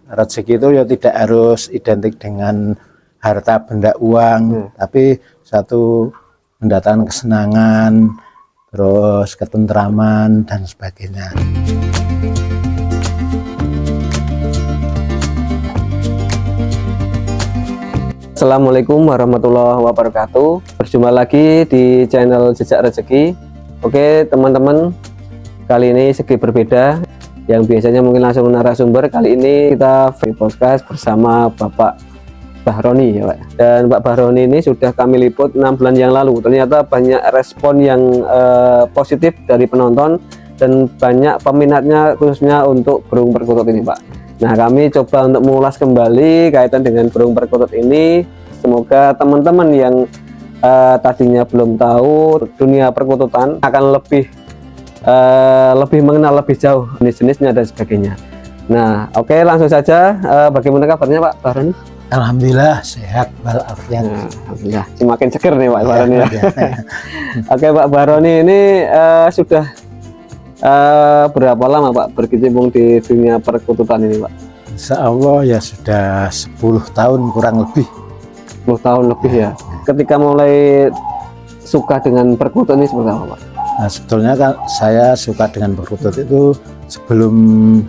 rezeki itu ya tidak harus identik dengan harta benda uang, tapi satu mendatangkan kesenangan, terus ketentraman dan sebagainya. Assalamualaikum warahmatullahi wabarakatuh. Berjumpa lagi di channel Jejak Rezeki. Oke teman-teman, kali ini segi berbeda. Yang biasanya mungkin langsung narasumber, kali ini kita free podcast bersama Bapak Bahroni ya Pak. Dan Pak Bahroni ini sudah kami liput 6 bulan yang lalu. Ternyata banyak respon yang positif dari penonton dan banyak peminatnya khususnya untuk burung perkutut ini Pak. Nah, kami coba untuk mengulas kembali kaitan dengan burung perkutut ini. Semoga teman-teman yang tadinya belum tahu dunia perkututan akan lebih mengenal lebih jauh jenis-jenisnya dan sebagainya. Nah, oke, langsung saja. Bagaimana kabarnya Pak Bahroni? Alhamdulillah sehat walafiat. Nah, alhamdulillah. Semakin seger nih Pak Bahroni ya. Oke Pak Bahroni ini sudah berapa lama Pak berkecimpung di dunia perkututan ini Pak? Insya Allah ya sudah 10 tahun kurang lebih. 10 tahun lebih ya. Ketika mulai suka dengan perkutut ini seperti apa Pak? Nah, sebetulnya kan saya suka dengan perkutut itu sebelum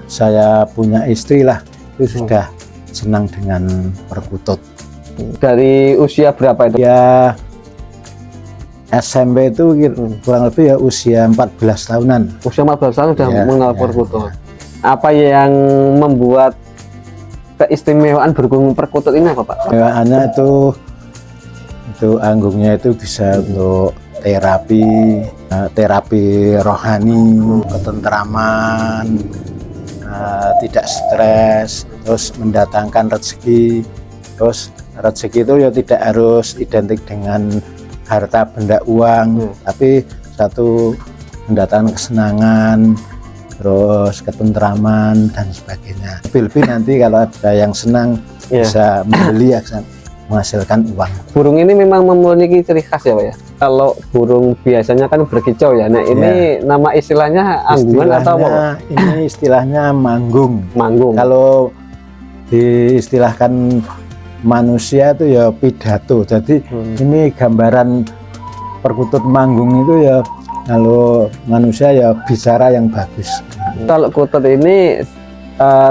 saya punya istri lah, itu sudah senang dengan perkutut. Dari usia berapa itu? Ya SMP itu kurang lebih ya usia 14 tahunan. Usia 14 tahun sudah Ya, mengenal ya, perkutut. ya. Apa yang membuat keistimewaan burung perkutut ini apa Pak? Kemewahannya itu anggungnya itu bisa untuk terapi rohani, ketentraman, tidak stres, terus mendatangkan rezeki. Terus rezeki itu ya tidak harus identik dengan harta benda uang, tapi satu mendatangkan kesenangan, terus ketentraman dan sebagainya. Lebih-lebih nanti kalau ada yang senang bisa membeli, menghasilkan uang. Burung ini memang memiliki ciri khas ya Pak ya. Kalau burung biasanya kan berkicau ya. Nah ini nama istilahnya anggungan atau apa Pak? Ini istilahnya manggung. Manggung. Kalau diistilahkan manusia itu ya pidato. Jadi ini gambaran perkutut manggung itu ya, kalau manusia ya bicara yang bagus. Kalau kutut ini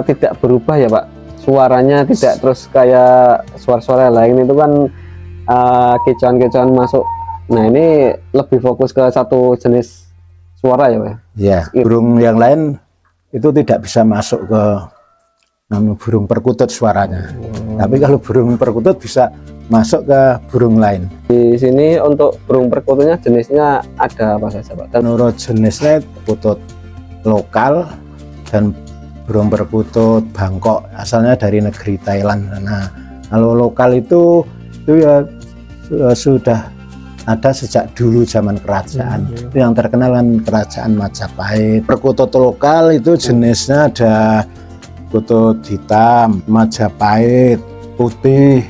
tidak berubah ya Pak, suaranya tidak terus kayak suara-suara lain itu kan kicauan-kicauan masuk. Nah ini lebih fokus ke satu jenis suara ya Pak? Ya, burung yang lain itu tidak bisa masuk ke nama burung perkutut suaranya. Tapi kalau burung perkutut bisa masuk ke burung lain. Di sini untuk burung perkututnya jenisnya ada apa saja Pak? Menurut jenisnya perkutut lokal dan burung perkutut Bangkok, asalnya dari negeri Thailand. Nah, kalau lokal itu ya sudah ada sejak dulu zaman kerajaan. Itu yang terkenal kan kerajaan Majapahit. Perkutut lokal itu jenisnya ada perkutut hitam, Majapahit, putih,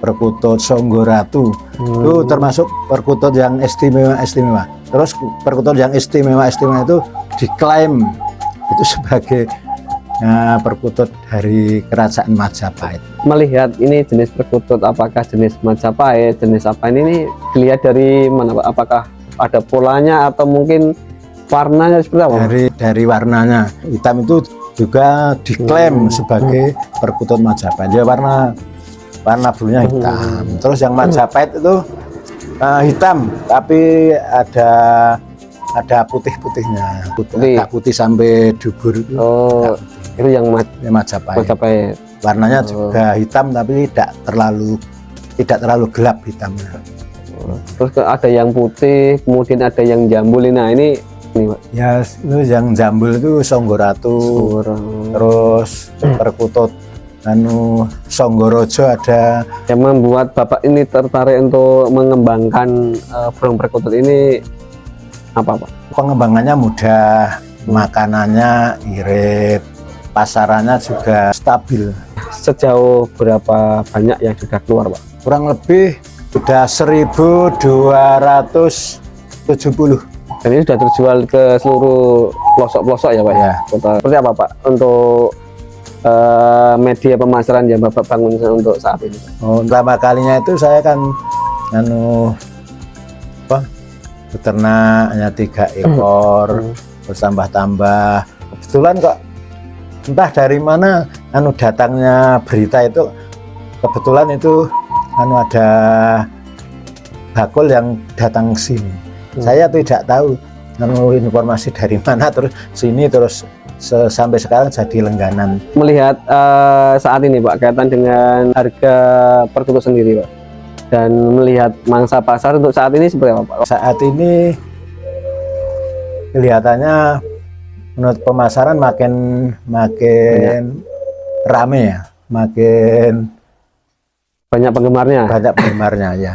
perkutut Songgoratu. Itu termasuk perkutut yang istimewa. Terus perkutut yang istimewa itu diklaim itu sebagai perkutut dari kerajaan Majapahit. Melihat ini jenis perkutut, apakah jenis Majapahit, jenis apa ini dilihat dari mana Pak? Apakah ada polanya atau mungkin warnanya seperti apa? Dari warnanya. Hitam itu juga diklaim sebagai perkutut Majapahit. Dia warna bulunya hitam. Terus yang Majapahit itu hitam, tapi ada putih-putihnya. Agak putih sampai dubur. Oh, itu yang Majapahit. Warnanya juga hitam, tapi tidak terlalu gelap hitamnya. Terus ada yang putih, kemudian ada yang jambul. Nah ini Pak. Ya, itu yang jambul itu Songgoratu. Terus perkutut Songgorojo ada. Yang membuat Bapak ini tertarik untuk mengembangkan burung perkutut ini apa Pak? Pengembangannya mudah, makanannya irit, pasarannya juga stabil. Sejauh berapa banyak yang sudah keluar Pak? Kurang lebih sudah 1.270. Dan ini sudah terjual ke seluruh pelosok-pelosok ya Pak ya? Seperti apa Pak untuk media pemasaran yang Bapak bangun untuk saat ini? Oh, pertama kalinya itu saya kan beternaknya 3 ekor, terus tambah-tambah. Kebetulan kok entah dari mana datangnya berita itu, kebetulan itu ada bakul yang datang ke sini. Saya tidak tahu informasi dari mana, terus sini terus sampai sekarang jadi langganan. Melihat saat ini Pak, kaitan dengan harga per kutub sendiri Pak, dan melihat mangsa pasar untuk saat ini seperti apa Pak? Saat ini kelihatannya menurut pemasaran makin rame ya, makin banyak penggemarnya ya.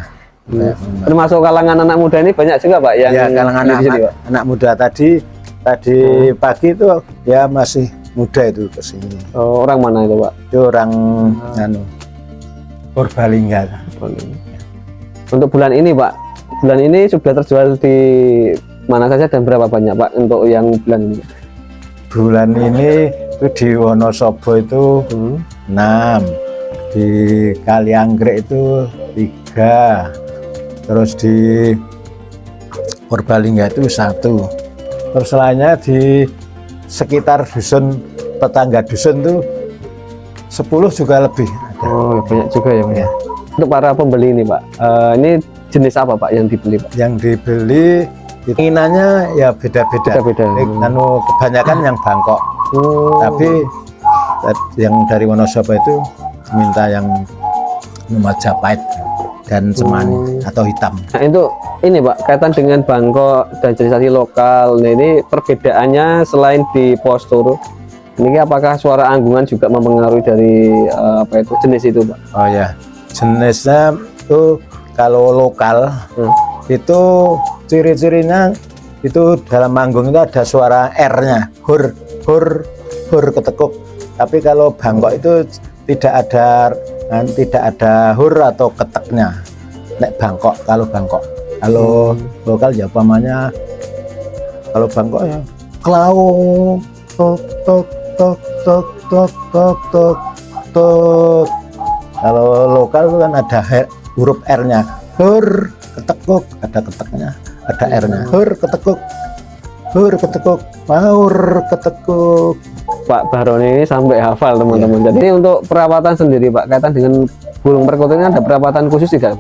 Termasuk kalangan anak muda ini banyak juga Pak yang ya, kalangan anak muda tadi pagi itu ya masih muda itu kesini. Oh, orang mana itu Pak? Itu orang Purbalingga. Untuk bulan ini Pak, bulan ini sudah terjual di mana saja dan berapa banyak Pak untuk yang bulan ini? Bulan ini itu di Wonosobo itu 6, di Kalianggrek itu 3, terus di Purbalingga itu 1, terus lainnya di sekitar dusun, tetangga dusun itu 10 juga lebih ada. Oh, banyak juga ya Pak ya. Untuk para pembeli ini Pak, ini jenis apa Pak yang dibeli Pak? Yang dibeli keinginannya ya beda-beda. Kebanyakan yang Bangkok, tapi yang dari Wonosobo itu minta yang Majapahit dan Semani atau hitam. Nah itu ini Pak, kaitan dengan Bangkok dan jenis lokal. Nah ini perbedaannya selain di postur, ini apakah suara anggungan juga mempengaruhi dari jenis itu Pak? Oh ya, jenisnya itu kalau lokal itu ciri-cirinya itu dalam manggung itu ada suara R-nya, hur ketekuk. Tapi kalau Bangkok itu tidak ada hur atau keteknya. Nek Bangkok, kalau lokal ya umpamanya kalau Bangkok ya klau tok tok tok tok tok tok tok tok. Kalau lokal itu kan ada huruf R-nya, hur ketekuk, ada keteknya, ada R-nya, hur ketekuk, maur ketekuk. Pak Baroni ini sampai hafal teman-teman. Jadi untuk perawatan sendiri Pak, kaitan dengan burung perkutut ini ada perawatan khusus tidak?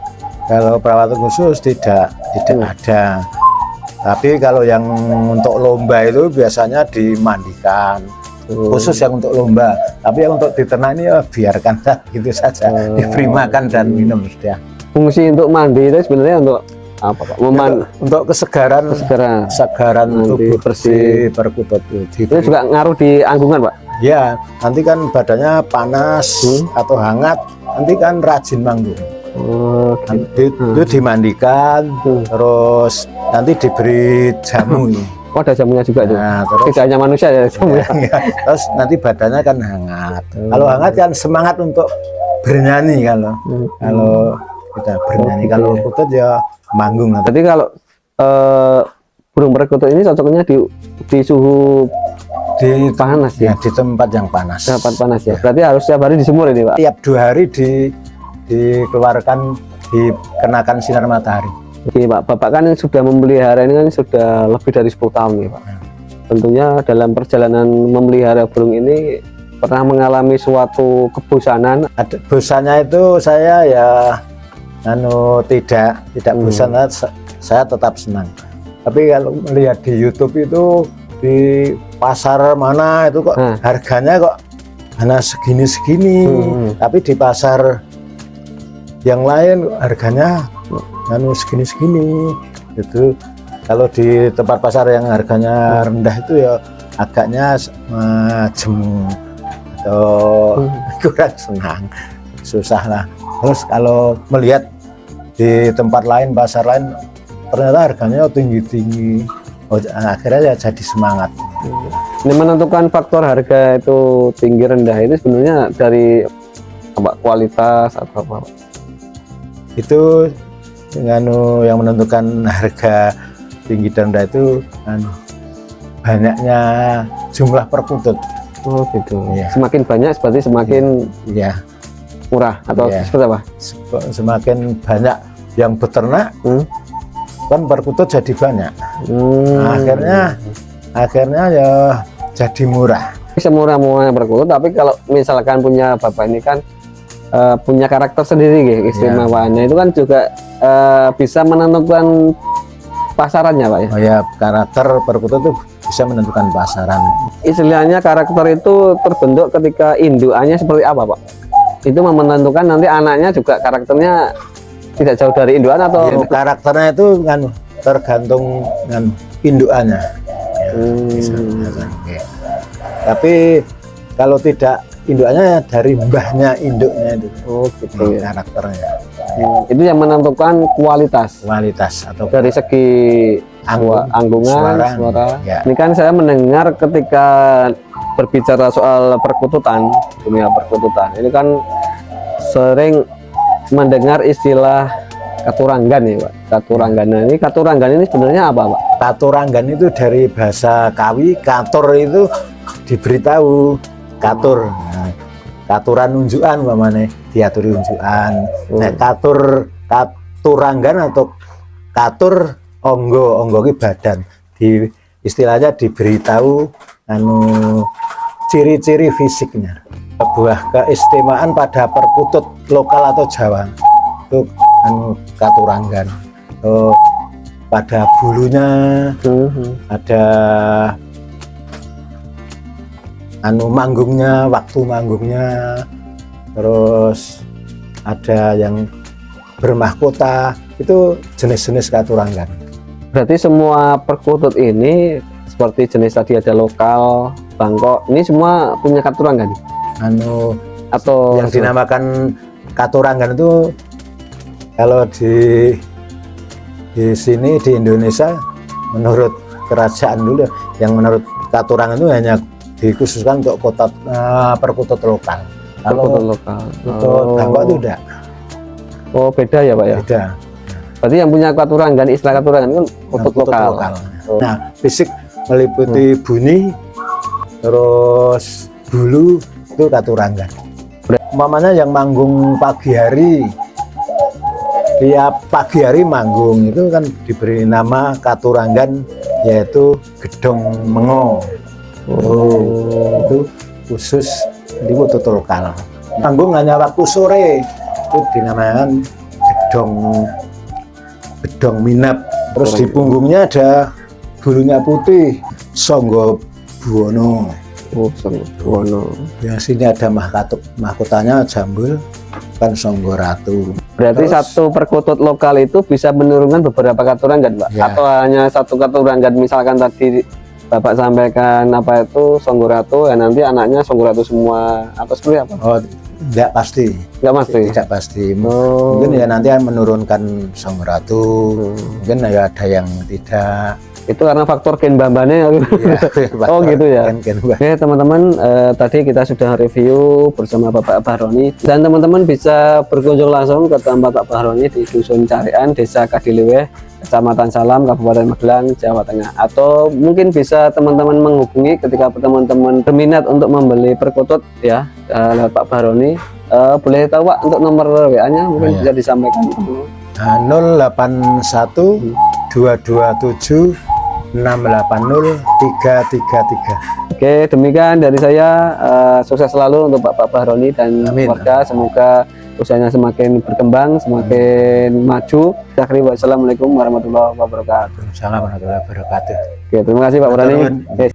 Kalau perawatan khusus tidak ada. Tapi kalau yang untuk lomba itu biasanya dimandikan. Khusus yang untuk lomba. Tapi yang untuk diternak ini ya biarkan gitu saja, diberi makan dan minum sudah. Fungsi untuk mandi itu sebenarnya untuk apa Pak? Untuk kesegaran tubuh bersih perkutut itu juga ngaruh di anggungan Pak? Ya, nanti kan badannya panas atau hangat, nanti kan rajin manggung. Itu dimandikan, terus nanti diberi jamu. Oh, ada jamunya juga tuh. Nah, terus, tidak hanya manusia ya jamunya. Terus nanti badannya kan hangat. Kalau hangat kan semangat untuk bernyanyi kalau kita bernyanyi. Kalau perkutut ya manggung. Jadi kalau burung perkutut ini cocoknya di suhu panas ya? Di tempat yang panas. Tempat panas ya. Berarti harus setiap hari dijemur ini Pak? Tiap 2 hari dikeluarkan, dikenakan sinar matahari. Oke Pak, Bapak kan sudah memelihara ini kan sudah lebih dari 10 tahun nih Pak. Tentunya dalam perjalanan memelihara burung ini pernah mengalami suatu kebosanan? Bosannya itu saya ya tidak bosan, saya tetap senang. Tapi kalau melihat di YouTube itu di pasar mana itu kok harganya kok hanya segini-segini, tapi di pasar yang lain harganya segini-segini. Itu kalau di tempat pasar yang harganya rendah itu ya agaknya jemu atau kurang senang, susah lah. Terus kalau melihat di tempat lain, pasar lain, ternyata harganya tinggi-tinggi, akhirnya ya jadi semangat. Ini menentukan faktor harga itu tinggi rendah itu sebenarnya dari kualitas atau apa? Itu yang menentukan harga tinggi dan rendah itu banyaknya jumlah perkutut. Oh gitu. Iya. Semakin banyak berarti semakin Ya, murah atau Iya. seperti apa? semakin banyak yang beternak kan perkutut jadi banyak. Nah, akhirnya ya jadi murah. Semurah-murahnya perkutut, tapi kalau misalkan punya bapak ini kan punya karakter sendiri gitu, istimewaannya itu kan juga bisa menentukan pasarannya Pak ya. Oh ya, karakter perkutut itu bisa menentukan pasaran. Istilahnya karakter itu terbentuk ketika indukannya seperti apa Pak? Itu menentukan nanti anaknya juga karakternya tidak jauh dari indukan atau Ya, karakternya itu kan tergantung dengan indukannya. Ya, bisa. Ya. Tapi kalau tidak indukannya dari mbahnya induknya itu. oh gitu ya. Karakternya. Itu yang menentukan kualitas Atau dari segi anggungan, suara. Ya. Ini kan saya mendengar ketika berbicara soal perkututan, dunia perkututan, ini kan sering mendengar istilah katuranggan ya Pak. Katuranggan. Nah, ini katuranggan ini sebenarnya apa Pak? Katuranggan itu dari bahasa Kawi, katur itu diberitahu, katur. Nah, katuran unjukan umpamane diaturi unjukan. Nah, katuranggan atau katur onggo ki badan. Istilahnya diberitahu ciri-ciri fisiknya. Sebuah keistimewaan pada perkutut lokal atau Jawa itu katuranggan. Pada bulunya ada manggungnya, waktu manggungnya, terus ada yang bermahkota, itu jenis-jenis katuranggan. Berarti semua perkutut ini seperti jenis tadi ada lokal, bangkok, ini semua punya katuranggan? Atau yang dinamakan katuranggan itu kalau di sini di Indonesia menurut kerajaan dulu, yang menurut katurangan itu hanya dikhususkan untuk kota perkutut lokal. Perkutut lokal. Untuk bangkok itu tidak. Oh beda ya Pak ya? Beda. Berarti yang punya katuranggan, istilah katuranggan itu perkutut lokal. Nah, fisik meliputi bunyi, terus bulu itu katuranggan. Umpamanya yang manggung pagi hari, tiap pagi hari manggung itu kan diberi nama katuranggan, yaitu gedong mengo. Itu khusus di perkutut lokal. Manggung hanya waktu sore, itu dinamakan gedong minap. Terus di punggungnya ada bulunya putih, Sangga Buwana. Oh, Sangga Buwana. Yang sini ada mahkotanya jambul, kan Sangga Ratu. Berarti satu perkutut lokal itu bisa menurunkan beberapa katuranggan, Pak? Ya. Atau hanya satu katuranggan, misalkan tadi Bapak sampaikan apa itu Sangga Ratu, ya nanti anaknya Sangga Ratu semua, atau seperti apa? Oh, tidak pasti. Nggak pasti? Tidak pasti. Mungkin ya nanti menurunkan Sangga Ratu, mungkin ya ada yang tidak. Itu karena faktor gen bambane. Ya, oh gitu ya. Gen Oke teman-teman, tadi kita sudah review bersama Bapak Bahroni, dan teman-teman bisa berkunjung langsung ke tempat Pak Bahroni di Dusun Carian, Desa Kadiliweh, Kecamatan Salam, Kabupaten Magelang, Jawa Tengah. Atau mungkin bisa teman-teman menghubungi ketika teman-teman berminat untuk membeli perkutut ya, lewat Pak Bahroni. Boleh tahu Pak untuk nomor WA-nya mungkin bisa disampaikan. 081 227 680 333. Oke, demikian dari saya. Sukses selalu untuk Bapak Bahroni dan keluarga. Semoga usahanya semakin berkembang, semakin maju. Wassalamualaikum warahmatullahi wabarakatuh. Assalamualaikum warahmatullahi wabarakatuh. Oke, terima kasih Pak Bahroni.